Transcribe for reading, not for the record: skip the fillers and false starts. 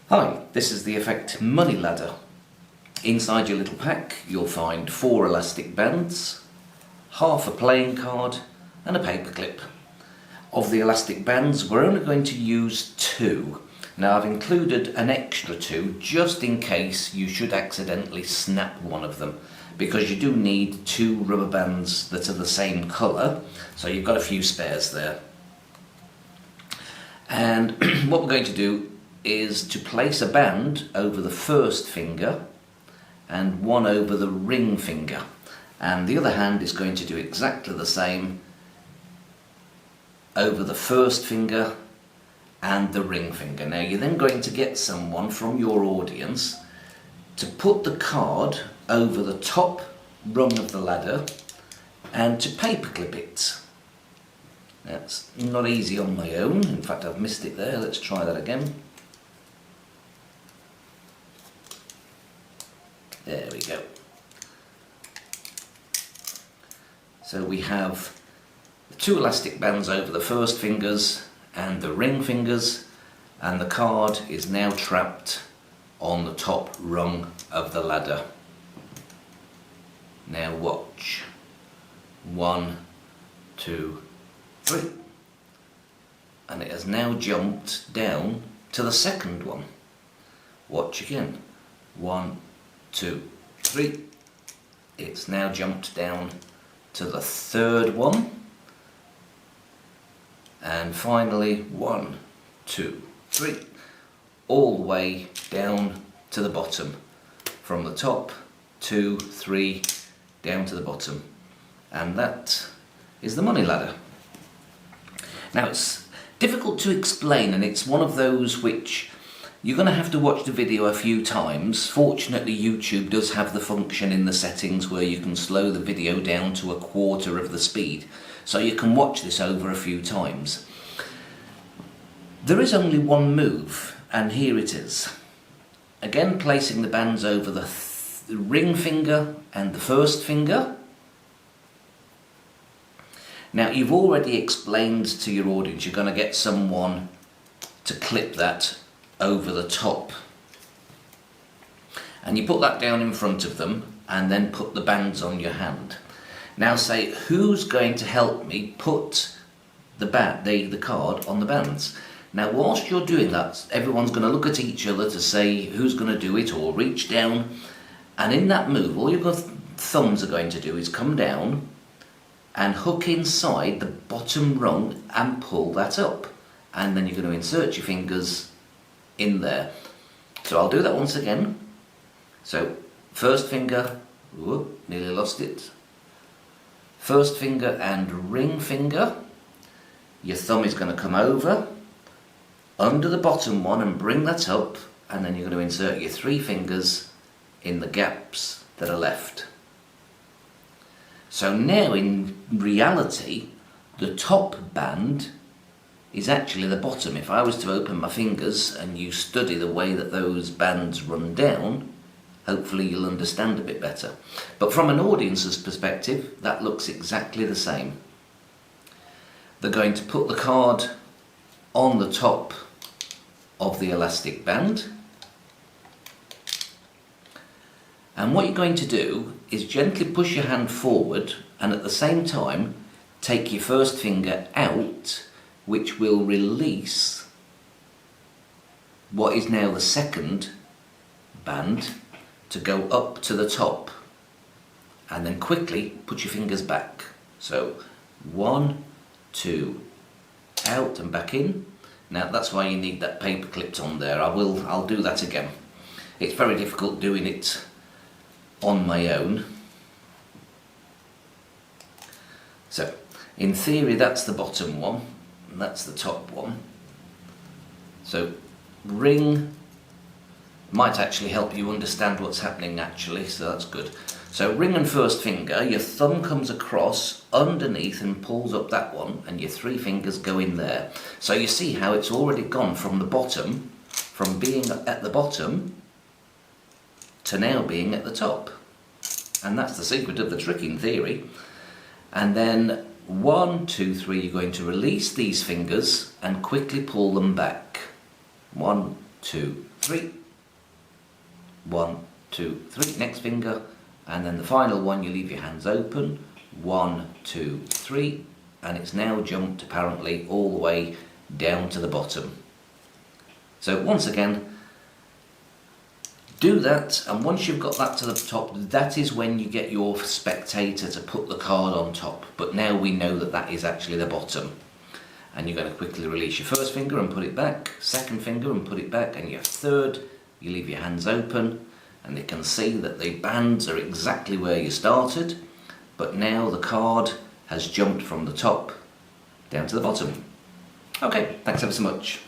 Hi, this is the Effect Money Ladder. Inside your little pack you'll find 4 elastic bands, half a playing card and a paperclip. Of the elastic bands we're only going to use 2. Now I've included an extra 2 just in case you should accidentally snap one of them, because you do need 2 rubber bands that are the same colour, so you've got a few spares there. And what we're going to do is to place a band over the first finger and one over the ring finger, and the other hand is going to do exactly the same over the first finger and the ring finger. Now you're then going to get someone from your audience to put the card over the top rung of the ladder and to paperclip it. That's not easy on my own, in fact I've missed it there. Let's try that again. There we go. So we have the 2 elastic bands over the first fingers and the ring fingers, and the card is now trapped on the top rung of the ladder. Now watch. 1, 2, 3. And it has now jumped down to the second one. Watch again. 1, 2, 3. It's now jumped down to the third one, and finally 1, 2, 3, all the way down to the bottom, from the top 2, 3 down to the bottom, and that is the money ladder. Now it's difficult to explain, and it's one of those which you're going to have to watch the video a few times. Fortunately, YouTube does have the function in the settings where you can slow the video down to 1/4 of the speed, so you can watch this over a few times. There is only one move, and here it is. Again, placing the bands over the ring finger and the first finger. Now, you've already explained to your audience you're going to get someone to clip that over the top, and you put that down in front of them and then put the bands on your hand. Now say, who's going to help me put the card on the bands? Now whilst you're doing that, everyone's going to look at each other to say who's going to do it, or reach down, and in that move all your thumbs are going to do is come down and hook inside the bottom rung and pull that up, and then you're going to insert your fingers in there. So I'll do that once again. So first finger, whoop, nearly lost it. First finger and ring finger. Your thumb is going to come over under the bottom one and bring that up, and then you're going to insert your 3 fingers in the gaps that are left. So now in reality the top band is actually the bottom. If I was to open my fingers and you study the way that those bands run down, hopefully you'll understand a bit better. But from an audience's perspective, that looks exactly the same. They're going to put the card on the top of the elastic band, and what you're going to do is gently push your hand forward, and at the same time take your first finger out, which will release what is now the second band to go up to the top, and then quickly put your fingers back. So 1, 2, out and back in. Now that's why you need that paper clipped on there. I'll do that again. It's very difficult doing it on my own. So in theory that's the bottom one, and that's the top one. So ring might actually help you understand what's happening actually, so that's good. So ring and first finger, your thumb comes across underneath and pulls up that one, and your 3 fingers go in there. So you see how it's already gone from the bottom, from being at the bottom to now being at the top. And that's the secret of the trick in theory. And then 1, 2, 3, you're going to release these fingers and quickly pull them back. 1, 2, 3. 1, 2, 3. Next finger, and then the final one you leave your hands open. 1, 2, 3, and it's now jumped apparently all the way down to the bottom. So once again, do that, and once you've got that to the top, that is when you get your spectator to put the card on top. But now we know that that is actually the bottom. And you're going to quickly release your first finger and put it back, second finger and put it back, and your third, you leave your hands open, and you can see that the bands are exactly where you started, but now the card has jumped from the top down to the bottom. Okay, thanks ever so much.